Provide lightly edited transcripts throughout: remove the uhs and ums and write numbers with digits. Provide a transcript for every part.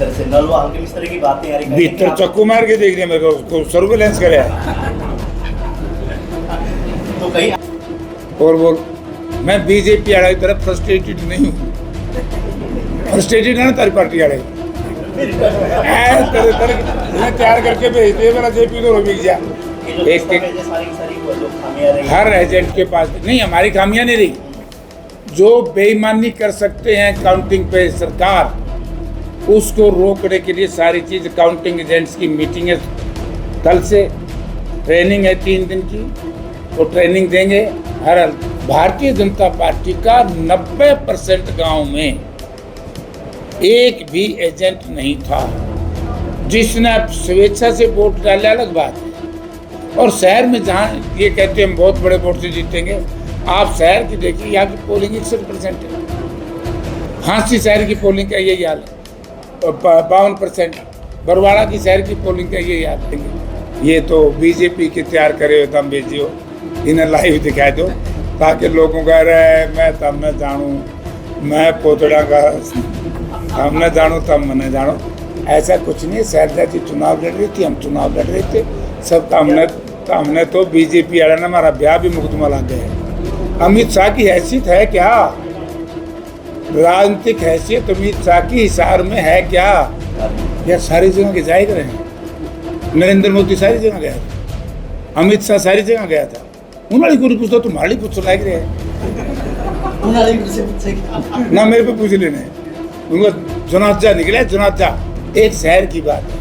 तरह से नलवा हल्के इस तरह की बातें आ रही हैं। भीतर चक्कू मार के देख रहे हैं मेरे को, सर्विलेंस करे। तो कहीं और बोल, मैं बीजेपी वाला की तरफ फ्रस्ट्रेटेड नहीं हूँ। फ्रस्ट्रेटेड है ना तारी पार्टी वाले, तैयार करके भेजते मेरा जेपी को बिक जा। एक हर एजेंट के पास नहीं, हमारी खामियां नहीं रही। जो बेईमानी कर सकते हैं काउंटिंग पे सरकार, उसको रोकने के लिए सारी चीज, काउंटिंग एजेंट्स की मीटिंग है कल से, ट्रेनिंग है 3 दिन की, वो ट्रेनिंग देंगे। हर भारतीय जनता पार्टी का 90% गांव में एक भी एजेंट नहीं था जिसने स्वेच्छा से वोट डाले, अलग बात है। और शहर में जहाँ ये कहते हैं हम बहुत बड़े वोट से जीतेंगे, आप शहर की देखिए, यहाँ की पोलिंग 61% है। हांसी शहर की पोलिंग का यही हाल है, 52%। बरवाड़ा की शहर की पोलिंग का यही हाल है। ये तो बीजेपी के तैयार करे हो, तम भेजियो, इन्हें लाइव दिखाई दो ताकि लोगों का रहे मैं तब न जानूँ, मैं पोतड़ा का हम न जानो तब मैं जानो। ऐसा कुछ नहीं। शैलजा जी चुनाव लड़ रही थी, हम चुनाव लड़ रहे थे, सब हमने तो बीजेपी वाला ने हमारा ब्याह भी मुकदमा लग गया। अमित शाह की हैसियत है क्या? राजनीतिक हैसियत अमित शाह की हिसार में है क्या? या सारी जगह के जाए रहे हैं। नरेंद्र मोदी सारी जगह गया था, अमित शाह सारी जगह गया था। उन्होंने को पूछता, तुम्हारी कुछ लाग रहे हैं ना, मेरे पे पूछ लेने। उनका जनाजा निकला, जनाजा एक शहर की बात है।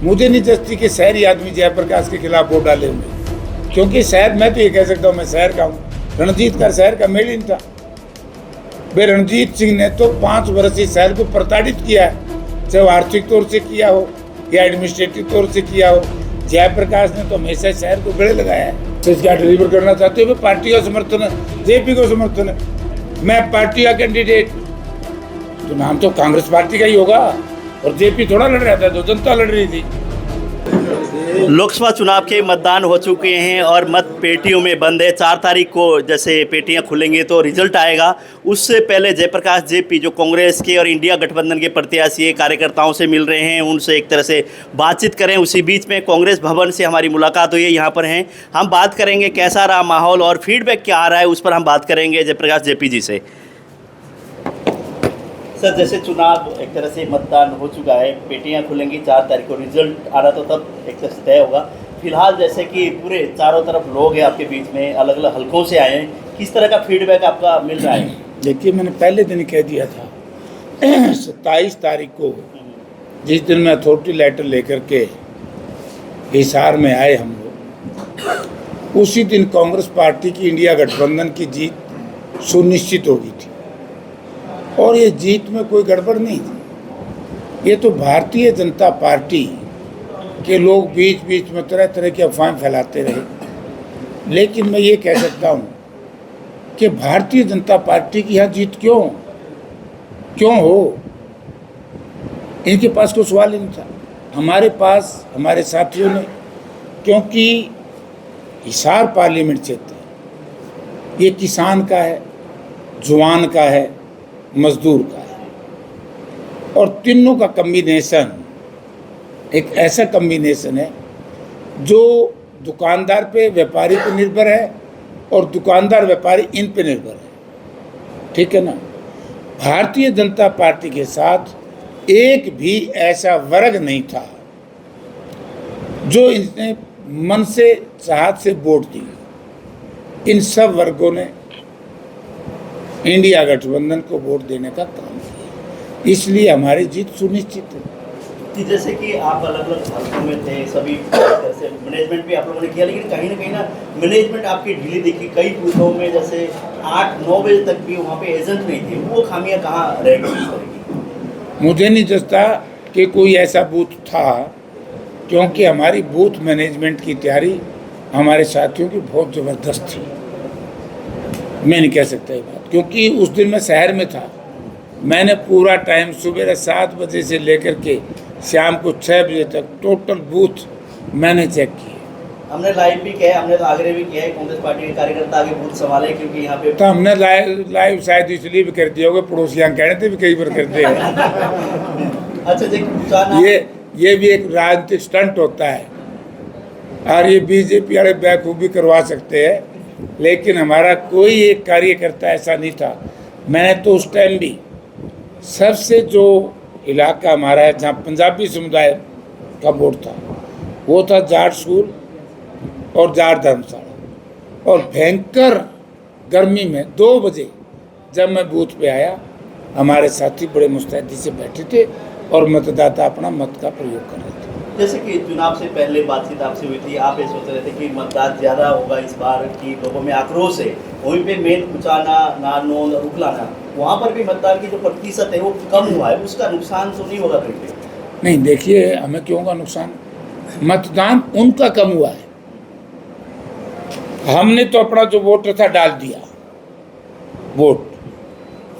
मुझे नहीं जस्ती कि शहरी आदमी जयप्रकाश के खिलाफ वोट डाले होंगे, क्योंकि शहर, मैं तो ये कह सकता हूँ मैं शहर का हूँ। रणजीत का शहर का मेल इन था भाई। रणजीत सिंह ने तो 5 वर्ष इस शहर को प्रताड़ित किया है, चाहे आर्थिक तौर से किया हो या एडमिनिस्ट्रेटिव तौर से किया हो। जयप्रकाश ने तो हमेशा शहर को गले लगाया है। तो क्या डिलीवर करना चाहते हो? पार्टी का समर्थन है, जेपी को समर्थन है, मैं पार्टी का कैंडिडेट, तो नाम तो कांग्रेस पार्टी का ही होगा। और जेपी थोड़ा लड़ रहा था, तो जनता लड़ रही थी। लोकसभा चुनाव के मतदान हो चुके हैं और मत पेटियों में बंद है। 4 तारीख को जैसे पेटियां खुलेंगे तो रिजल्ट आएगा। उससे पहले जयप्रकाश जेपी जो कांग्रेस के और इंडिया गठबंधन के प्रत्याशी कार्यकर्ताओं से मिल रहे हैं, उनसे एक तरह से बातचीत करें। उसी बीच में कांग्रेस भवन से हमारी मुलाकात हुई है, यहाँ पर हैं। हम बात करेंगे कैसा रहा माहौल और फीडबैक क्या आ रहा है, उस पर हम बात करेंगे जयप्रकाश जेपी जी से। सर, जैसे चुनाव एक तरह से मतदान हो चुका है, पेटियां खुलेंगी 4 तारीख को, रिजल्ट आ रहा तो तब एक तरह से तय होगा। फिलहाल जैसे कि पूरे चारों तरफ लोग हैं आपके बीच में, अलग अलग हलकों से आए हैं, किस तरह का फीडबैक आपका मिल रहा है? देखिए, मैंने पहले दिन कह दिया था 27 तारीख को, जिस दिन मैं अथॉरिटी लेटर लेकर के हिसार में आए हम लोग, उसी दिन कांग्रेस पार्टी की इंडिया गठबंधन की जीत सुनिश्चित हो गई थी। और ये जीत में कोई गड़बड़ नहीं थी। ये तो भारतीय जनता पार्टी के लोग बीच बीच में तरह तरह की अफवाहें फैलाते रहे, लेकिन मैं ये कह सकता हूँ कि भारतीय जनता पार्टी की यहाँ जीत क्यों हो, इनके पास कोई सवाल ही नहीं था। हमारे पास, हमारे साथियों ने, क्योंकि हिसार पार्लियामेंट क्षेत्र ये किसान का है, जवान का है, मजदूर का है, और तीनों का कम्बिनेशन एक ऐसा कम्बिनेशन है जो दुकानदार पे, व्यापारी पे निर्भर है और दुकानदार व्यापारी इन पे निर्भर है। ठीक है ना? भारतीय जनता पार्टी के साथ एक भी ऐसा वर्ग नहीं था जो इसने मन से, चाहत से वोट दी। इन सब वर्गों ने इंडिया गठबंधन को वोट देने का काम किया, इसलिए हमारी जीत सुनिश्चित है। जैसे कि आप अलग अलग हलकों में थे, सभी तरह से मैनेजमेंट भी आप लोगों ने किया, लेकिन कहीं ना मैनेजमेंट आपकी ढीली दिखी। कई बूथों में जैसे 8-9 बजे तक भी वहाँ पे एजेंट नहीं थे, वो खामियां कहाँ रह गई? मुझे नहीं जचता कि कोई ऐसा बूथ था, क्योंकि हमारी बूथ मैनेजमेंट की तैयारी हमारे साथियों की बहुत ज़बरदस्त थी। मैं नहीं कह सकता ये बात, क्योंकि उस दिन मैं शहर में था। मैंने पूरा टाइम सुबह 7 बजे से लेकर के शाम को 6 बजे तक टोटल बूथ मैंने चेक किए। हमने लाइव भी किया है, हमने तो आग्रह भी किया है कांग्रेस पार्टी के कार्यकर्ता आगे बूथ संभाले, क्योंकि यहाँ पे तो हमने लाइव शायद इसलिए भी कर दिया होगा, पड़ोसियाँ कह रहे थे भी कई बार करते हैं। अच्छा जी, कुचाना ये भी एक राजनीतिक स्टंट होता है और ये बीजेपी वाले बेवकूफ़ी करवा सकते हैं, लेकिन हमारा कोई एक कार्यकर्ता ऐसा नहीं था। मैंने तो उस टाइम भी सबसे जो इलाका हमारा है जहाँ पंजाबी समुदाय का वोट था वो था जाट स्कूल और जाट धर्मशाला, और भयंकर गर्मी में 2 बजे जब मैं बूथ पे आया, हमारे साथी बड़े मुस्तैदी से बैठे थे और मतदाता अपना मत का प्रयोग कर रहे थे। जैसे कि चुनाव से पहले बातचीत आपसे हुई थी, आप ये सोच रहे थे कि मतदान ज़्यादा होगा इस बार, की लोगों में आक्रोश है। वहीं पे मेन कुचाना, नारनौल और उकलाना, वहाँ पर भी मतदान की जो प्रतिशत है वो कम हुआ है, उसका नुकसान तो नहीं होगा कहीं पे? नहीं, देखिए हमें क्यों होगा नुकसान, मतदान उनका कम हुआ है, हमने तो अपना जो वोट था डाल दिया। वोट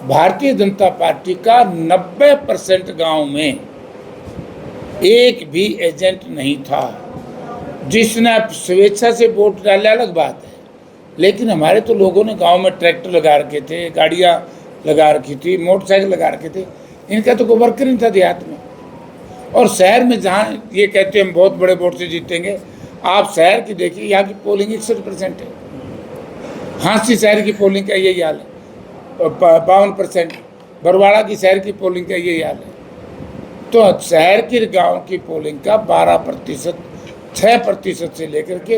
भारतीय जनता पार्टी का 90% गांव में एक भी एजेंट नहीं था जिसने स्वेच्छा से वोट डाले, अलग बात है, लेकिन हमारे तो लोगों ने गांव में ट्रैक्टर लगा रखे थे, गाड़ियां लगा रखी थी, मोटरसाइकिल लगा रखे थे, इनका तो कोई वर्कर नहीं था देहात में। और शहर में जहाँ ये कहते हैं हम बहुत बड़े वोट से जीतेंगे, आप शहर की देखिए, यहाँ की पोलिंग 61% है। हाँसी शहर की पोलिंग का यही हाल है, 52%। बरवाड़ा की शहर की पोलिंग का यही हाल है। तो शहर की गांव की पोलिंग का 12%, 6% से लेकर के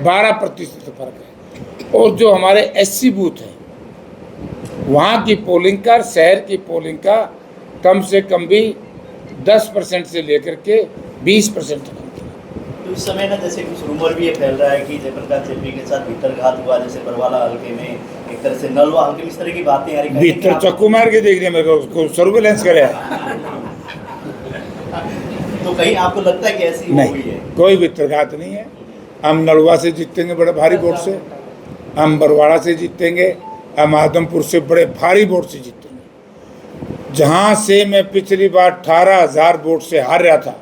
12% फर्क है। और जो हमारे SC बूथ हैं वहाँ की पोलिंग का, शहर की पोलिंग का कम से कम भी 10% से लेकर के 20% तक। तो इस समय ना जैसे कुछ रूमर भी ये फैल रहा है कि जयप्रकाश जेपी के साथ भीतरघात हुआ, जैसे बरवाला हल्के में, एक तरह से नलवा हल्के में, इस तरह की बातें आ रही हैं। भीतर चक्कू मार के देख रहे हैं मेरे को, उसको सर्विलेंस करे। तो कहीं आपको लगता है कि ऐसी हुई है? कोई भीतरघात नहीं है। हम नलवा से जीतेंगे बड़े भारी वोट से, हम बरवाड़ा से जीतेंगे, हम आदमपुर से बड़े भारी वोट से जीतेंगे। जहाँ से मैं पिछली बार 18,000 वोट से हार रहा था,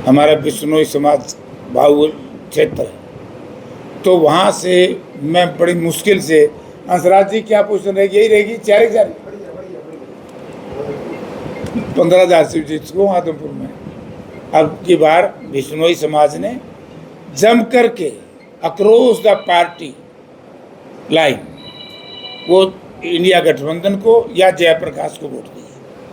हमारा बिश्नोई समाज बाहुल क्षेत्र है, तो वहाँ से मैं बड़ी मुश्किल से, हंसराज जी क्या पोजीशन रहेगी? यही रहेगी 4,000, 15,000 से जीत को आदमपुर में। अब की बार बिश्नोई समाज ने जम करके अक्रॉस द पार्टी लाइन वो इंडिया गठबंधन को या जयप्रकाश को वोट दिया।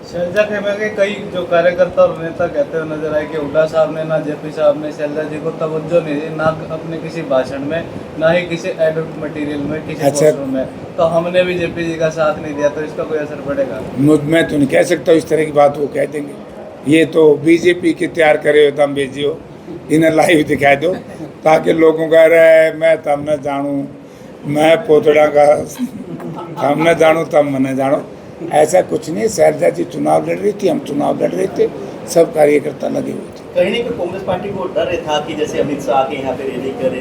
शैलजा खेमे के कई जो कार्यकर्ता और नेता कहते हुए नजर आए कि हुड्डा साहब ने, ना जेपी साहब ने शैलजा जी को तवज्जो नहीं दी, ना अपने किसी भाषण में, ना ही किसी एडिट मटेरियल में, किसी पोस्टर में। तो हमने भी जेपी जी का साथ नहीं दिया, तो इसका कोई असर पड़ेगा? मैं तो नहीं कह सकता इस तरह की बात वो कह देंगे। ये तो बीजेपी के तैयार करे हो, तम भेजियो, इन्हें लाइव दिखा दो ताकि लोगों का रहे मैं तब न जानूँ, मैं पोतड़ा का हम न जानूँ तब मैं जानो। ऐसा कुछ नहीं। शैलजा जी चुनाव लड़ रही थी, हम चुनाव लड़ रहे थे, सब कार्यकर्ता लगे हुए थे। कहीं नहीं कांग्रेस पार्टी को डर था कि जैसे अमित शाह आके यहाँ पे रैली करे,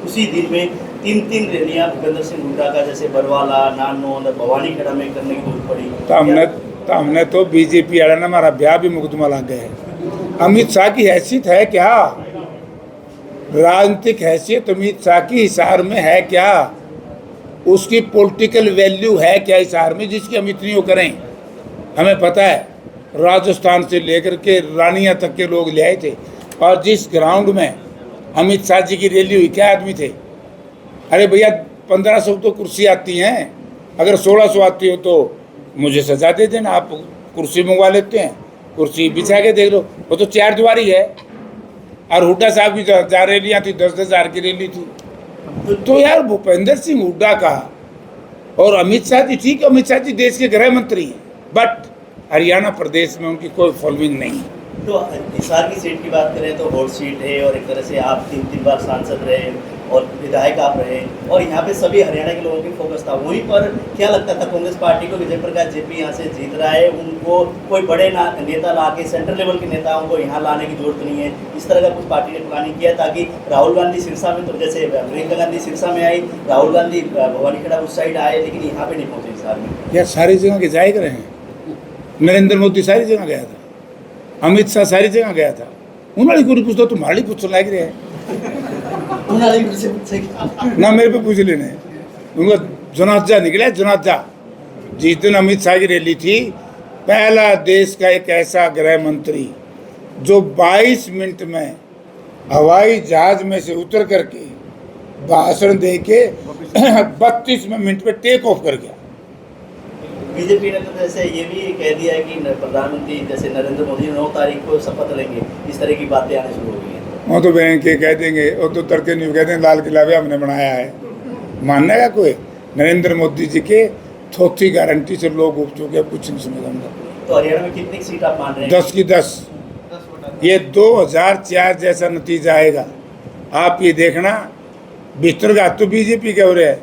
उसी दिन में 3 रैलियाँ भूपेंद्र सिंह हुड्डा का जैसे बरवाला, नारनौल, भवानी खेड़ा में करने की जरूरत पड़ी। तो हमने तो बीजेपी वाला ने हमारा ब्याह भी मुकदमा लग गए। अमित शाह की हैसियत है क्या? राजनीतिक हैसियत अमित शाह की हिसार में है क्या? उसकी पॉलिटिकल वैल्यू है क्या हिसार में जिसकी हम इतनी वो करें? हमें पता है राजस्थान से लेकर के रानिया तक के लोग ले आए थे, और जिस ग्राउंड में अमित शाह जी की रैली हुई क्या आदमी थे? अरे भैया 1500 तो कुर्सी आती हैं, अगर 1600 आती हो तो मुझे सजा दे देना, आप कुर्सी मंगवा लेते हैं, कुर्सी बिछा के देख लो, वो तो 4 दीवारी है। और हुड्डा साहब की 4 रैलियाँ थी, 10,000 की रैली थी। तो यार भूपेंद्र सिंह हुड्डा का और अमित शाह जी, ठीक है अमित शाह जी देश के गृह मंत्री हैं, बट हरियाणा प्रदेश में उनकी कोई फॉलोइंग नहीं है। तो हिसार की सीट की बात करें तो हॉट सीट है, और एक तरह से आप 3 बार सांसद रहे और विधायक आप रहे, और यहाँ पे सभी हरियाणा के लोगों की फोकस था वहीं पर। क्या लगता था कांग्रेस पार्टी को कि जयप्रकाश जेपी यहाँ से जीत रहा है, उनको कोई बड़े नेता ला के, सेंट्रल लेवल के नेताओं को यहाँ लाने की जरूरत नहीं है, इस तरह का कुछ पार्टी ने प्लानिंग किया ताकि राहुल गांधी सिरसा में, तो जैसे प्रियंका गांधी सिरसा में आई, राहुल गांधी भवानी खेड़ा उस साइड आए, लेकिन यहाँ पे नहीं पहुँचे हिसार में? यार सारी जगह के जाए रहे हैं, नरेंद्र मोदी सारी जगह गया था, अमित शाह सारी जगह गया था। उन्होंने को पूछता तुम्हारी पूछ लाग रहे हैं ना, मेरे पे पूछ लेने। उनका जनाजा निकला, जनाजा जिस दिन अमित शाह की रैली थी पहला देश का एक ऐसा गृह मंत्री जो 22 मिनट में हवाई जहाज में से उतर करके भाषण दे के 32 मिनट पे टेक ऑफ कर गया। बीजेपी ने तो जैसे ये भी कह दिया है कि प्रधानमंत्री जैसे नरेंद्र मोदी 9 तारीख को शपथ लेंगे, इस तरह की बातें आने शुरू हो गई हैं। वो तो बहन के कह देंगे, वो तो तड़के नहीं कहते हैं लाल किला भी हमने बनाया है। मानने का कोई नरेंद्र मोदी जी के चौथी गारंटी से लोग उठ चुके हैं, कुछ नहीं समझ। तो हरियाणा में कितनी सीट आप मान रहे हैं? 10 की 10। ये 2004 जैसा नतीजा आएगा। आप ये देखना, बिस्तरघात तो बीजेपी के हो रहे हैं।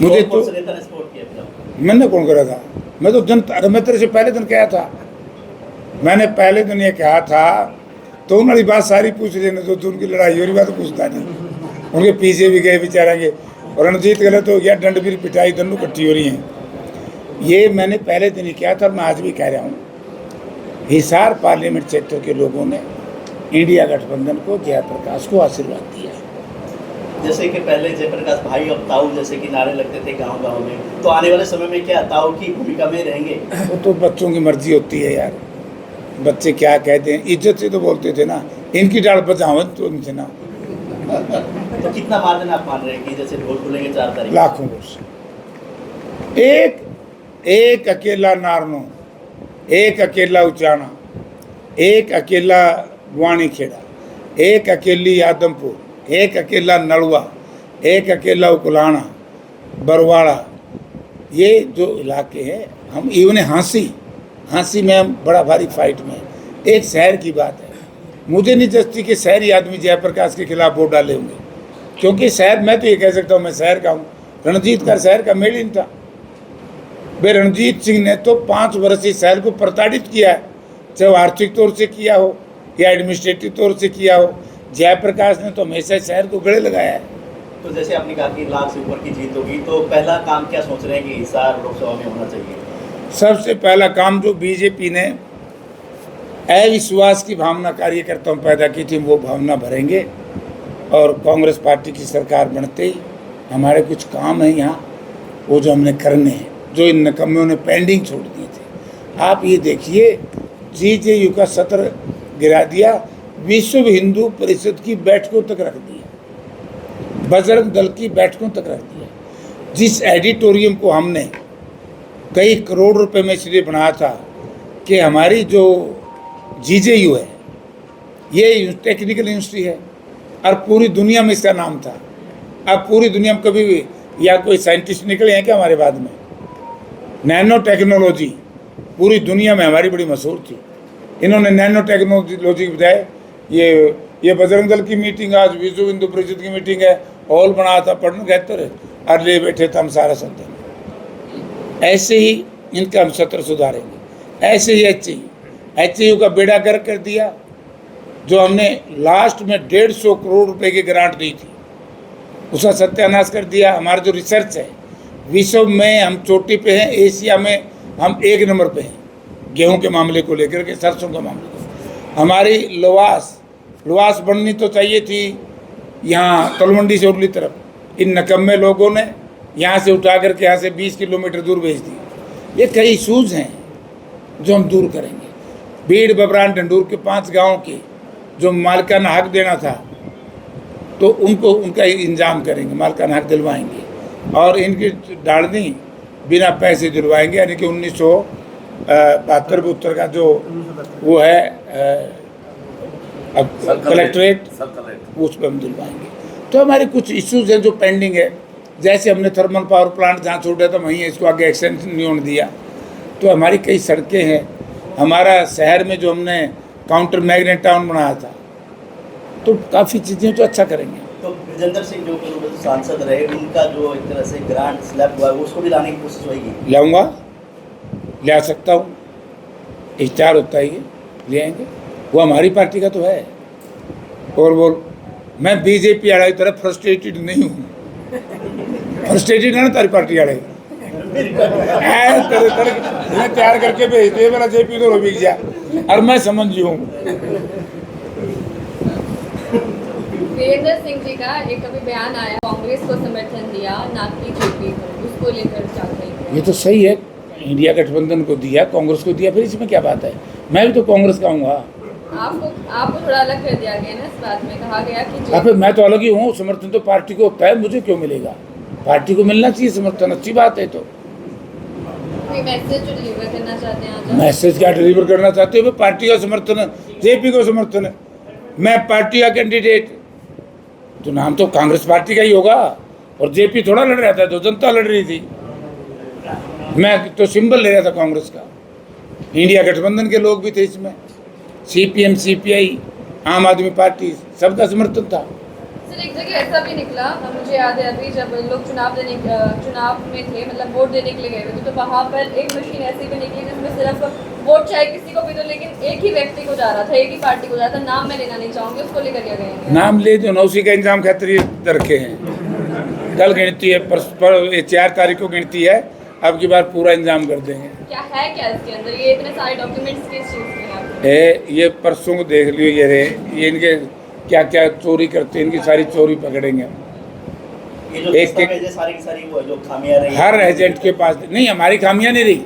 मुझे तो मैंने कौन करा था? मैं तो जनता, मैं तेरे से पहले दिन कहा था, मैंने पहले दिन ये कहा था। तो उन वाली बात सारी पूछ लेने जो तो उनकी लड़ाई हो रही बात तो पूछता नहीं। उनके पीछे भी गए बेचारेंगे, और रणजीत गलत हो गया, दंड भी पिटाई दोनों इकट्ठी हो रही हैं। ये मैंने पहले दिन ही किया था, मैं आज भी कह रहा हूँ। हिसार पार्लियामेंट क्षेत्र के लोगों ने इंडिया गठबंधन को, जयप्रकाश को आशीर्वाद दिया। जैसे कि पहले जयप्रकाश भाई अब ताऊ जैसे कि नारे लगते थे गांव-गांव में, तो आने वाले समय में क्या ताऊ की भूमिका में रहेंगे? वो तो बच्चों की मर्जी होती है यार, बच्चे क्या कहते हैं, इज्जत से तो बोलते थे ना। इनकी डाल बचावन तो उनसे ना। तो कितना मार्जिन आप मान रहे हैं कि जैसे वोट खुलेंगे 4 तारीख? लाखों वोट। एक अकेला नारनो, एक अकेला उचाना, एक अकेला वाणी खेड़ा, एक अकेली आदमपुर, एक अकेला नलवा, एक अकेला उकलाना, बरवाड़ा, ये जो इलाके हैं, हम इवन हाँसी में हम बड़ा भारी फाइट में। एक शहर की बात है, मुझे नहीं जस्ती कि शहरी आदमी जयप्रकाश के खिलाफ वोट डाले होंगे, क्योंकि शहर, मैं तो ये कह सकता हूँ मैं शहर का हूँ। रणजीत का शहर का मेल इन था। वे रणजीत सिंह ने तो 5 वर्ष इस शहर को प्रताड़ित किया है, चाहे आर्थिक तौर से किया हो या एडमिनिस्ट्रेटिव तौर से किया हो। जयप्रकाश ने तो हमेशा शहर को गले लगाया है। तो जैसे आपने कहा कि लाख से ऊपर की जीत होगी, तो पहला काम क्या सोच रहे हैं कि हिसार लोकसभा में होना चाहिए? सबसे पहला काम जो बीजेपी ने अविश्वास की भावना कार्यकर्ताओं पैदा की थी, वो भावना भरेंगे। और कांग्रेस पार्टी की सरकार बनते ही हमारे कुछ काम हैं यहाँ, वो जो हमने करने हैं, जो इन नकम्मों ने पेंडिंग छोड़ दिए थे। आप ये देखिए, जीजेयू का सत्र गिरा दिया, विश्व हिंदू परिषद की बैठकों तक रख दिया, बजरंग दल की बैठकों तक रख दिया। जिस एडिटोरियम को हमने कई करोड़ रुपए में इसलिए बनाया था कि हमारी जो जीजेयू है ये टेक्निकल यूनिवर्सिटी है और पूरी दुनिया में इसका नाम था। अब पूरी दुनिया में कभी भी या कोई साइंटिस्ट निकले हैं क्या हमारे बाद में? नैनो टेक्नोलॉजी पूरी दुनिया में हमारी बड़ी मशहूर थी। इन्होंने नैनो टेक्नोलॉजी की बजाय ये बजरंग दल की मीटिंग, आज विश्व हिंदू परिषद की मीटिंग है, हॉल बनाया था, पढ़ने कहते रहे और ले बैठे थे हम सारा सत्र। ऐसे ही इनका हम सत्र सुधारेंगे। ऐसे ही एचयू का बेड़ा गर्क कर दिया, जो हमने लास्ट में 150 करोड़ रुपए की ग्रांट दी थी, उसका सत्यानाश कर दिया। हमारा जो रिसर्च है, विश्व में हम चोटी पे हैं, एशिया में हम 1 नंबर पे हैं गेहूं के मामले को लेकर के, सरसों के मामले को। हमारी लुवास बननी तो चाहिए थी यहाँ तलवंडी से उरली तरफ। इन नकम्मे लोगों ने यहाँ से उठा करके यहाँ से 20 किलोमीटर दूर भेज दी। ये कई इशूज़ हैं जो हम दूर करेंगे। बीड़, बबरान, डंडूर के 5 गाँव के जो मालिकाना हक देना था, तो उनको उनका इंतजाम करेंगे, मालिकाना हक दिलवाएंगे। और इनकी डालनी बिना पैसे दिलवाएंगे, यानी कि 1972 का जो वो है कलेक्ट्रेट, उस पर हम दिलवाएंगे। तो हमारे कुछ इश्यूज हैं जो पेंडिंग है, जैसे हमने थर्मल पावर प्लांट जहाँ छोड़ा था वहीं इसको आगे एक्सटेंशन नहीं होने दिया। तो हमारी कई सड़कें हैं, हमारा शहर में जो हमने काउंटर मैग्नेट टाउन बनाया था, तो काफ़ी चीज़ें तो अच्छा करेंगे। तो विजेंद्र सिंह जो सांसद रहे, उनका जो एक तरह से ग्रांट स्लैब हुआ है, उसको भी लाने की कोशिश होगी? लाऊंगा, ले सकता हूँ, इख्तियार होता ही है, ले आएंगे। वो हमारी पार्टी का तो है। और बोल, मैं बीजेपी वाले की तरफ फ्रस्ट्रेटेड नहीं हूँ। फ्रस्ट्रेटेड है ना तारी पार्टी वाले, तैयार करके भेजते मेरा जेपी तो बिक जा, और मैं समझ हूँ। वीरेंद्र सिंह जी का एक अभी बयान आया, कांग्रेस को समर्थन दिया ना कि जेपी को, उसको लेकर चाहते हैं। ये तो सही है, इंडिया गठबंधन को दिया, कांग्रेस को दिया, फिर इसमें क्या बात है? मैं भी तो कांग्रेस का हूँ। आपको थोड़ा अलग कर दिया गया ना इस बात में, कहा गया कि फिर मैं तो अलग ही हूँ, समर्थन तो पार्टी को होता है, मुझे क्यों मिलेगा? पार्टी को मिलना चाहिए समर्थन, अच्छी बात है। तो मैसेज जो डिलीवर करना चाहते हैं आज मैसेज क्या डिलीवर करना चाहते हो? पार्टी का समर्थन है, जेपी को समर्थन है, मैं पार्टी का कैंडिडेट, तो नाम तो कांग्रेस पार्टी का ही होगा। और जेपी थोड़ा लड़ रहा था, तो जनता लड़ रही थी। मैं तो सिंबल ले रहा था कांग्रेस का। इंडिया गठबंधन के लोग भी थे इसमें, सीपीएम, सीपीआई, आम आदमी पार्टी, सबका समर्थन था। सर एक जगह ऐसा भी निकला, मुझे याद है अभी जब लोग चुनाव में थे, मतलब वोट देने के लिए गए थे, तो वहाँ पर एक मशीन ऐसी भी निकली जिसमें सिर्फ वोट चाहे किसी को भी दो, लेकिन एक ही व्यक्ति को जा रहा था, एक ही पार्टी को जा रहा था। नाम मैं लेना नहीं चाहूँगी, उसको लेकर क्या गए? नाम ले दो ना, उसी का इंतजाम खातिर रखे हैं। कल गिनती है, पर 4 तारीख को गिनती है, अब की बार पूरा इंतजाम कर देंगे। क्या है क्या इसके अंदर? ये इतने सारे डॉक्यूमेंट्स किस चीज़ के हैं? ये परसों को देख लियो, ये इनके क्या क्या चोरी करते हैं, इनकी सारी चोरी पकड़ेंगे। ये जो एक सारी की सारी वो जो खामियां रही हर एजेंट के पास नहीं, हमारी खामियां नहीं रही।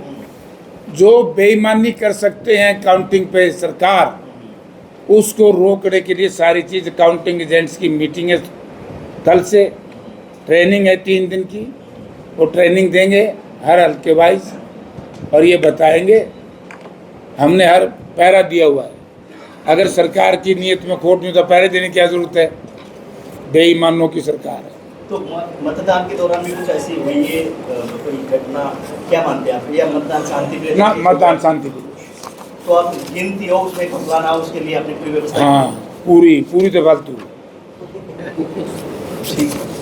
जो बेईमानी कर सकते हैं काउंटिंग पे सरकार, उसको रोकने के लिए सारी चीज़, काउंटिंग एजेंट्स की मीटिंग है, कल से ट्रेनिंग है 3 दिन की, वो ट्रेनिंग देंगे हर हल्के वाइज, और ये बताएंगे। हमने हर पैरा दिया हुआ है, अगर सरकार की नीयत में खोट नहीं तो पैरे देने की क्या जरूरत है? बेईमानों की सरकार है। तो मतदान के दौरान भी कुछ ऐसी हुई है कोई घटना, क्या मानते हैं आप? या मतदान शांति ना, मतदान शांति के, तो आप गिनती हो उसमें फंसवाना, उसके लिए आपने कोई व्यवस्था? हाँ, पूरी तो फालतू। ठीक है।